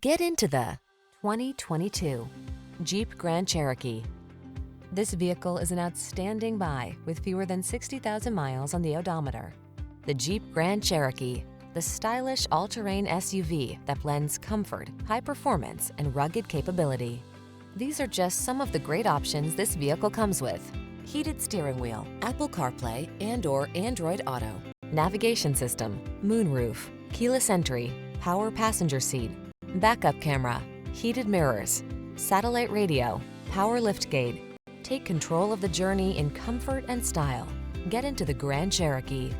Get into the 2022 Jeep Grand Cherokee. This vehicle is an outstanding buy with fewer than 60,000 miles on the odometer. The Jeep Grand Cherokee, the stylish all-terrain SUV that blends comfort, high performance, and rugged capability. These are just some of the great options this vehicle comes with: heated steering wheel, Apple CarPlay and/or Android Auto, navigation system, moonroof, keyless entry, power passenger seat, backup camera, heated mirrors, satellite radio, power liftgate. Take control of the journey in comfort and style. Get into the Grand Cherokee.